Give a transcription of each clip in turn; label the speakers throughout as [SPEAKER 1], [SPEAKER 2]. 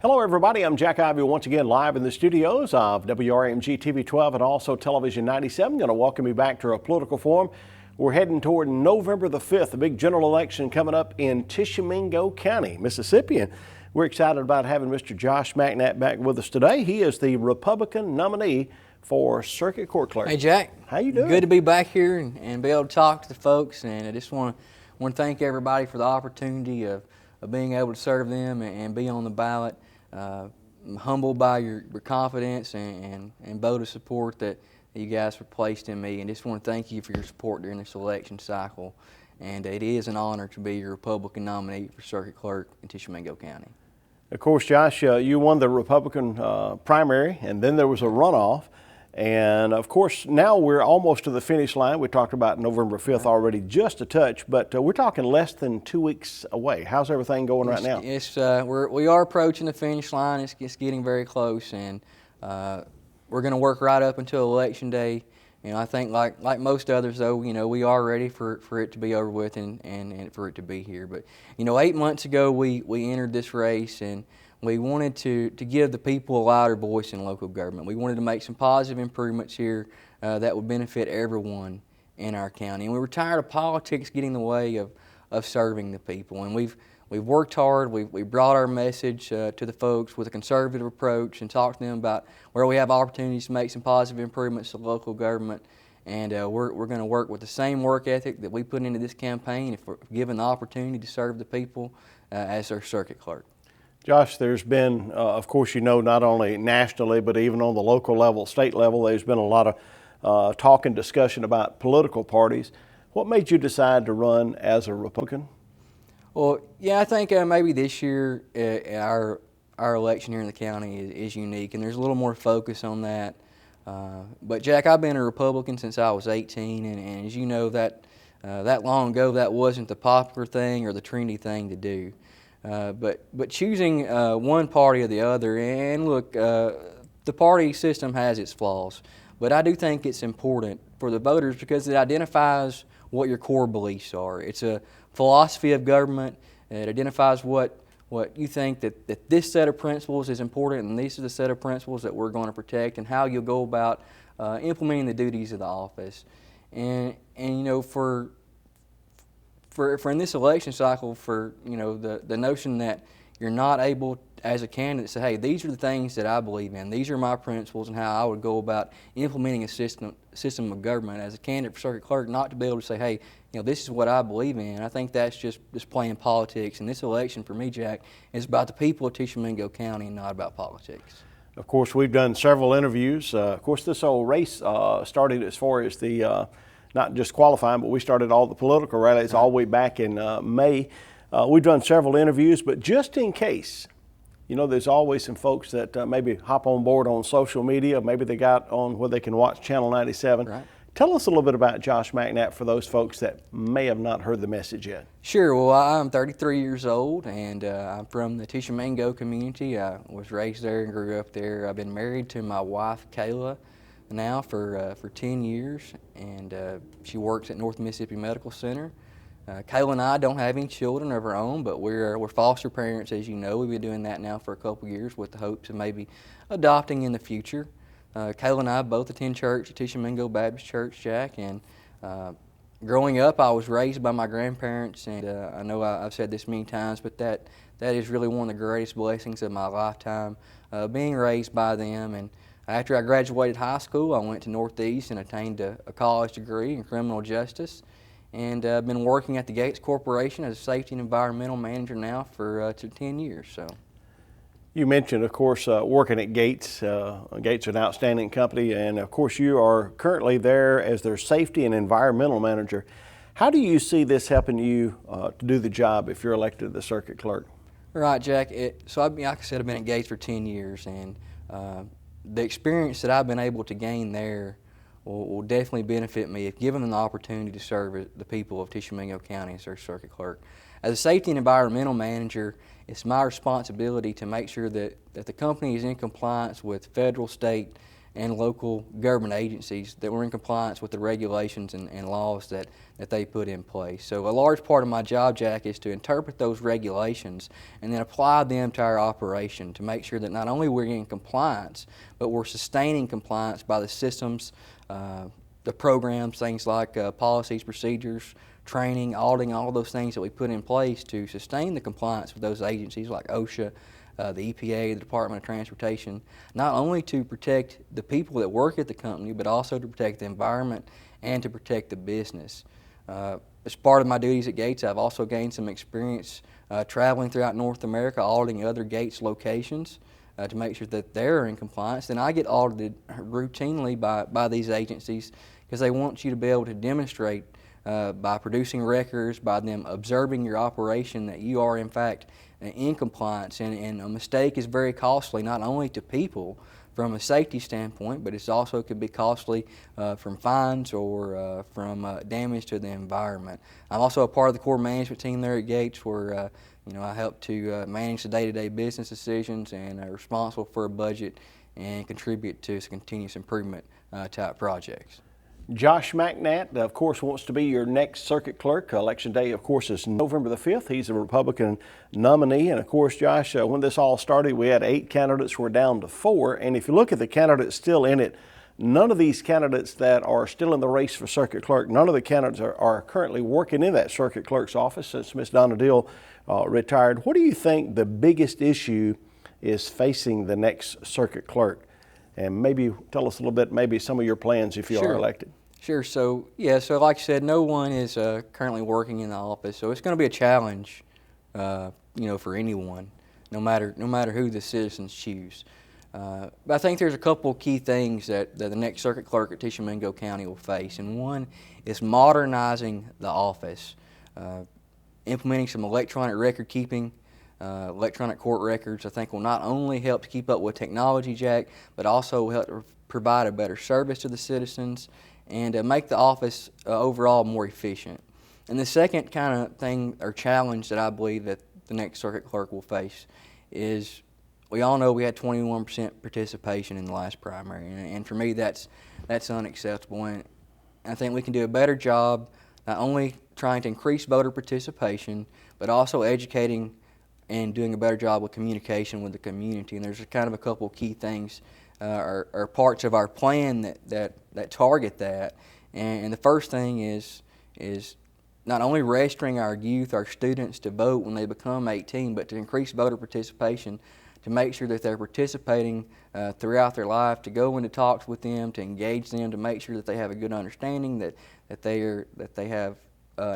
[SPEAKER 1] Hello everybody, I'm Jack Ivey once again live in the studios of WRMG TV 12 and also Television 97. Going to welcome you back to our political forum. We're heading toward November the 5th, the big general election coming up in Tishomingo County, Mississippi. And we're excited about having Mr. Josh McNatt back with us today. He is the Republican nominee for Circuit Court Clerk.
[SPEAKER 2] Hey Jack.
[SPEAKER 1] How you doing?
[SPEAKER 2] Good to be back here and be able to talk to the folks, and I just want to thank everybody for the opportunity of being able to serve them and be on the ballot. I'm humbled by your confidence and vote of support that you guys have placed in me, and just want to thank you for your support during this election cycle. And it is an honor to be your Republican nominee for Circuit Clerk in Tishomingo County.
[SPEAKER 1] Of course, Josh, you won the Republican primary, and then there was a runoff. And of course, now we're almost to the finish line. We talked about November 5th already, just a touch, but we're talking less than 2 weeks away. How's everything going right now?
[SPEAKER 2] We are approaching the finish line. It's getting very close, and we're going to work right up until Election Day. You know, I think like most others, though, you know, we are ready for it to be over with and for it to be here. But you know, 8 months ago we entered this race, and we wanted to give the people a louder voice in local government. We wanted to make some positive improvements here that would benefit everyone in our county. And we were tired of politics getting in the way of serving the people. And we've worked hard. We brought our message to the folks with a conservative approach and talked to them about where we have opportunities to make some positive improvements to local government. And we're going to work with the same work ethic that we put into this campaign if we're given the opportunity to serve the people as their circuit clerk.
[SPEAKER 1] Josh, there's been, of course, you know, not only nationally, but even on the local level, state level, there's been a lot of talk and discussion about political parties. What made you decide to run as a Republican?
[SPEAKER 2] Well, yeah, I think maybe this year our election here in the county is unique, and there's a little more focus on that. But Jack, I've been a Republican since I was 18, and as you know, that long ago, that wasn't the popular thing or the trendy thing to do. But choosing one party or the other, and look, the party system has its flaws, but I do think it's important for the voters because it identifies what your core beliefs are. It's a philosophy of government. It identifies what you think that this set of principles is important, and these are the set of principles that we're going to protect, and how you'll go about implementing the duties of the office. And you know, for in this election cycle, for you know, the notion that you're not able as a candidate to say, hey, these are the things that I believe in, these are my principles, and how I would go about implementing a system of government as a candidate for circuit clerk, not to be able to say, hey, you know, this is what I believe in. I think that's just playing politics. And this election for me, Jack, is about the people of Tishomingo County and not about politics.
[SPEAKER 1] Of course, we've done several interviews. Of course, this whole race started as far as the not just qualifying, but we started all the political rallies all the way back in May. We've done several interviews, but just in case, you know, there's always some folks that maybe hop on board on social media, maybe they got on where they can watch Channel 97.
[SPEAKER 2] Right.
[SPEAKER 1] Tell us a little bit about Josh McNatt for those folks that may have not heard the message yet.
[SPEAKER 2] Sure. Well, I'm 33 years old, and I'm from the Tishomingo community. I was raised there and grew up there. I've been married to my wife, Kayla, now for 10 years, and she works at North Mississippi Medical Center. Kayla and I don't have any children of our own, but we're foster parents, as you know. We've been doing that now for a couple years with the hopes of maybe adopting in the future. Kayla and I both attend church at Tishomingo Baptist Church, Jack, and growing up I was raised by my grandparents, and I know I've said this many times, but that is really one of the greatest blessings of my lifetime, being raised by them. And after I graduated high school, I went to Northeast and attained a college degree in criminal justice, and I've been working at the Gates Corporation as a safety and environmental manager now for 10 years. So.
[SPEAKER 1] You mentioned, of course, working at Gates. Gates is an outstanding company, and of course you are currently there as their safety and environmental manager. How do you see this helping you to do the job if you're elected to the circuit clerk?
[SPEAKER 2] Right, Jack. So like I said, I've been at Gates for 10 years, and the experience that I've been able to gain there will definitely benefit me if given an opportunity to serve the people of Tishomingo County as their circuit clerk. As a safety and environmental manager, it's my responsibility to make sure that the company is in compliance with federal, state, and local government agencies that were in compliance with the regulations and laws that they put in place. So a large part of my job, Jack, is to interpret those regulations and then apply them to our operation to make sure that not only we're in compliance, but we're sustaining compliance by the systems, the programs, things like policies, procedures, training, auditing, all those things that we put in place to sustain the compliance with those agencies like OSHA, the EPA, the Department of Transportation, not only to protect the people that work at the company, but also to protect the environment and to protect the business. As part of my duties at Gates, I've also gained some experience traveling throughout North America, auditing other Gates locations to make sure that they're in compliance. Then I get audited routinely by these agencies because they want you to be able to demonstrate by producing records, by them observing your operation, that you are in fact in compliance. And a mistake is very costly, not only to people from a safety standpoint, but it also could be costly from fines or from damage to the environment. I'm also a part of the core management team there at Gates, where I help to manage the day-to-day business decisions and are responsible for a budget and contribute to continuous improvement type projects.
[SPEAKER 1] Josh McNatt, of course, wants to be your next circuit clerk. Election day, of course, is November the 5th. He's a Republican nominee. And, of course, Josh, when this all started, we had 8 candidates. We're down to 4. And if you look at the candidates still in it, none of these candidates that are still in the race for circuit clerk, none of the candidates are currently working in that circuit clerk's office since Ms. Donna Dill retired. What do you think the biggest issue is facing the next circuit clerk? And maybe tell us a little bit, maybe some of your plans if you are elected.
[SPEAKER 2] Sure. So like I said, no one is currently working in the office, so it's going to be a challenge, for anyone, no matter who the citizens choose. But I think there's a couple key things that the next circuit clerk at Tishomingo County will face, and one is modernizing the office, implementing some electronic record keeping. Electronic court records, I think, will not only help to keep up with technology, Jack, but also help to provide a better service to the citizens and make the office overall more efficient. And the second kind of thing or challenge that I believe that the next circuit clerk will face is, we all know we had 21% participation in the last primary, and for me that's unacceptable. And I think we can do a better job not only trying to increase voter participation, but also educating and doing a better job with communication with the community. And there's kind of a couple of key things or parts of our plan that target that. And the first thing is not only registering our youth, our students, to vote when they become 18, but to increase voter participation, to make sure that they're participating throughout their life, to go into talks with them, to engage them, to make sure that they have a good understanding, that they have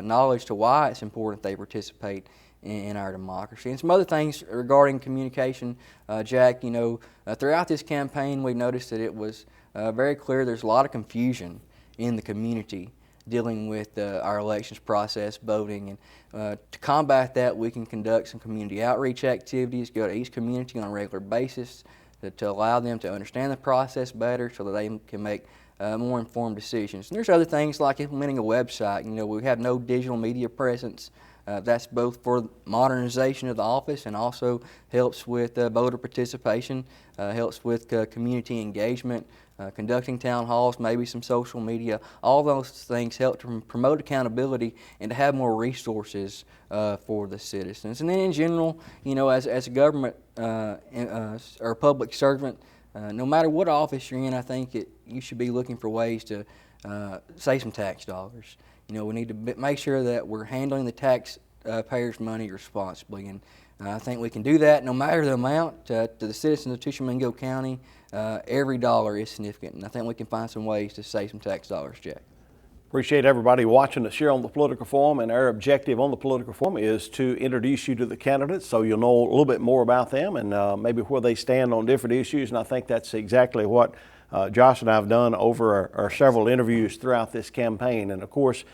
[SPEAKER 2] knowledge to why it's important they participate in our democracy. And some other things regarding communication, Jack, throughout this campaign we noticed that it was very clear there's a lot of confusion in the community dealing with our elections process, voting, and to combat that we can conduct some community outreach activities, go to each community on a regular basis to allow them to understand the process better so that they can make more informed decisions. And there's other things like implementing a website. We have no digital media presence. That's both for modernization of the office and also helps with voter participation, helps with community engagement, conducting town halls, maybe some social media. All those things help to promote accountability and to have more resources for the citizens. And then in general, as a government or a public servant, no matter what office you're in, I think you should be looking for ways to save some tax dollars. We need to make sure that we're handling the taxpayers' money responsibly, and I think we can do that no matter the amount. To the citizens of Tishomingo County, every dollar is significant, and I think we can find some ways to save some tax dollars, Jack.
[SPEAKER 1] Appreciate everybody watching us here on the Political Forum, and our objective on the Political Forum is to introduce you to the candidates so you'll know a little bit more about them and maybe where they stand on different issues, and I think that's exactly what Josh and I have done over our several interviews throughout this campaign. And of course,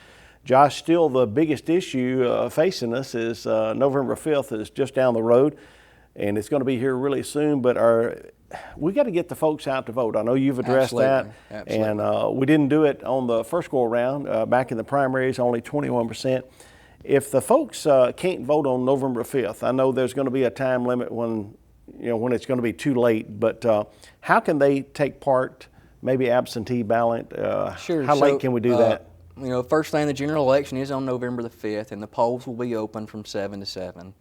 [SPEAKER 1] Josh, still the biggest issue facing us is November 5th is just down the road, and it's going to be here really soon, but we got to get the folks out to vote. I know you've addressed that, and we didn't do it on the first go around. Back in the primaries, only 21%. If the folks can't vote on November 5th, I know there's going to be a time limit when it's going to be too late, but how can they take part maybe absentee ballot?
[SPEAKER 2] Sure.
[SPEAKER 1] How late can we do that?
[SPEAKER 2] You know, first thing, the general election is on November the 5th, and the polls will be open from 7 to 7.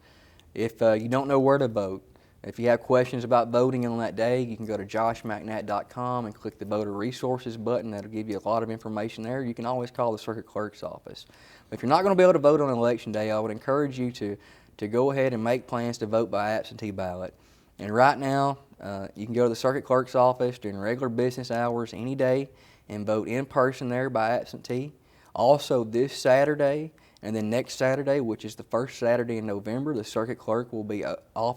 [SPEAKER 2] If you don't know where to vote, if you have questions about voting on that day, you can go to joshmcnatt.com and click the Voter Resources button. That'll give you a lot of information there. You can always call the circuit clerk's office. If you're not going to be able to vote on election day, I would encourage you to go ahead and make plans to vote by absentee ballot. And right now, you can go to the circuit clerk's office during regular business hours any day and vote in person there by absentee. Also, this Saturday and then next Saturday, which is the first Saturday in November, the circuit clerk will be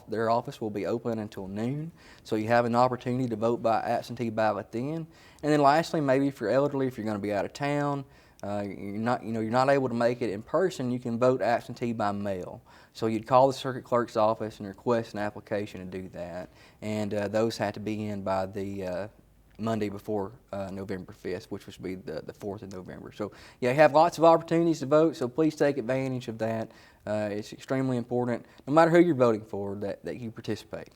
[SPEAKER 2] their office will be open until noon. So you have an opportunity to vote by absentee ballot then. And then lastly, maybe if you're elderly, if you're going to be out of town, you're not able to make it in person, you can vote absentee by mail. So you'd call the circuit clerk's office and request an application to do that. And those have to be in by the Monday before November 5th, which would be the 4th of November. So yeah, you have lots of opportunities to vote, so please take advantage of that. It's extremely important, no matter who you're voting for, that you participate.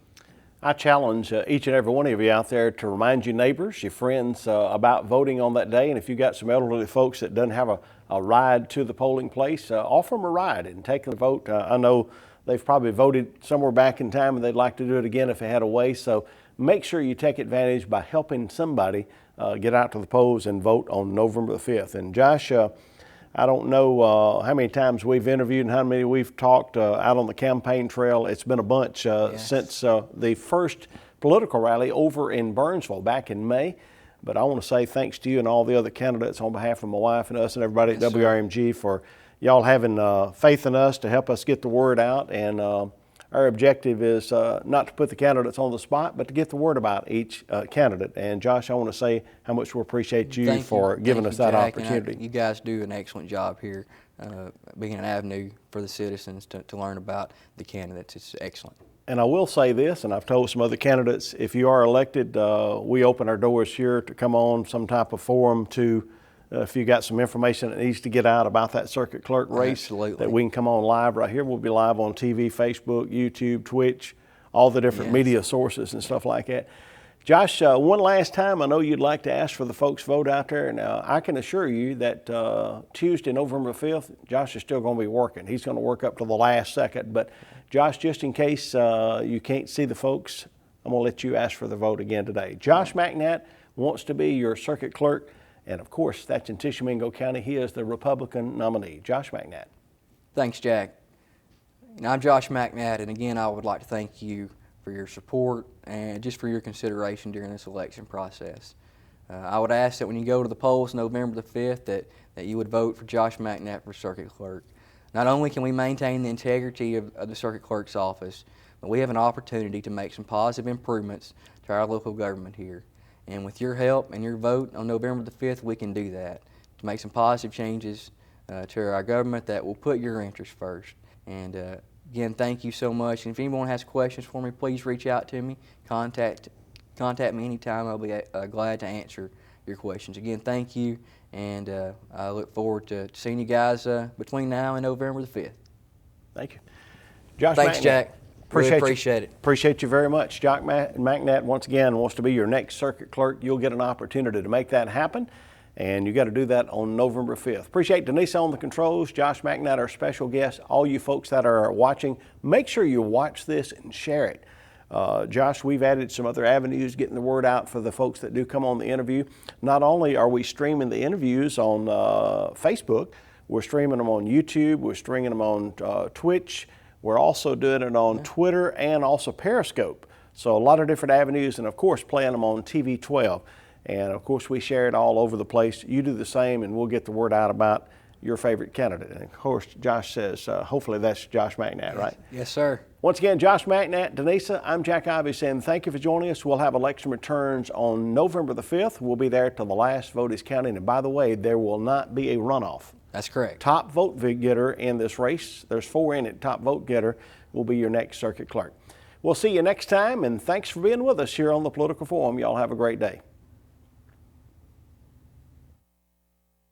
[SPEAKER 1] I challenge each and every one of you out there to remind your neighbors, your friends about voting on that day. And if you've got some elderly folks that doesn't have a ride to the polling place, offer them a ride and take them to vote. I know they've probably voted somewhere back in time and they'd like to do it again if they had a way. So make sure you take advantage by helping somebody get out to the polls and vote on November the 5th. And Josh, I don't know how many times we've interviewed and how many we've talked out on the campaign trail. It's been a bunch since the first political rally over in Burnsville back in May. But I want to say thanks to you and all the other candidates on behalf of my wife and us and everybody at WRMG for y'all having faith in us to help us get the word out. And our objective is not to put the candidates on the spot, but to get the word about each candidate. And Josh, I want to say how much we appreciate you for giving us that opportunity.
[SPEAKER 2] You guys do an excellent job here, being an avenue for the citizens to learn about the candidates. It's excellent.
[SPEAKER 1] And I will say this, and I've told some other candidates, if you are elected, we open our doors here to come on some type of forum to if you got some information that needs to get out about that circuit clerk race, that we can come on live right here. We'll be live on TV, Facebook, YouTube, Twitch, all the different media sources and stuff like that. Josh, one last time, I know you'd like to ask for the folks' vote out there. Now, I can assure you that Tuesday, November 5th, Josh is still going to be working. He's going to work up to the last second. But Josh, just in case you can't see the folks, I'm going to let you ask for the vote again today. Josh McNatt wants to be your circuit clerk. And of course, that's in Tishomingo County. He is the Republican nominee. Josh McNatt.
[SPEAKER 2] Thanks, Jack. I'm Josh McNatt, and again, I would like to thank you for your support and just for your consideration during this election process. I would ask that when you go to the polls November the 5th that you would vote for Josh McNatt for circuit clerk. Not only can we maintain the integrity of the circuit clerk's office, but we have an opportunity to make some positive improvements to our local government here. And with your help and your vote on November the 5th, we can do that, to make some positive changes to our government that will put your interests first. And again, thank you so much. And if anyone has questions for me, please reach out to me. Contact me anytime. I'll be glad to answer your questions. Again, thank you, and I look forward to seeing you guys between now and November the 5th.
[SPEAKER 1] Thank you. Josh
[SPEAKER 2] Thanks,
[SPEAKER 1] McNatt.
[SPEAKER 2] Jack. Appreciate
[SPEAKER 1] it. Appreciate you very much. Josh McNatt, once again, wants to be your next circuit clerk. You'll get an opportunity to make that happen, and you got to do that on November 5th. Appreciate Denise on the controls, Josh McNatt, our special guest. All you folks that are watching, make sure you watch this and share it. Josh, we've added some other avenues getting the word out for the folks that do come on the interview. Not only are we streaming the interviews on Facebook, we're streaming them on YouTube, we're streaming them on Twitch. We're also doing it on Twitter and also Periscope. So a lot of different avenues, and of course playing them on TV 12. And of course we share it all over the place. You do the same, and we'll get the word out about your favorite candidate. And of course, Josh says, hopefully that's Josh McNatt, right?
[SPEAKER 2] Yes, sir.
[SPEAKER 1] Once again, Josh McNatt, Denisa, I'm Jack Ivey saying thank you for joining us. We'll have election returns on November the 5th. We'll be there till the last vote is counted. And by the way, there will not be a runoff.
[SPEAKER 2] That's correct.
[SPEAKER 1] Top vote getter in this race, there's 4 in it, top vote getter will be your next circuit clerk. We'll see you next time, and thanks for being with us here on the Political Forum. Y'all have a great day.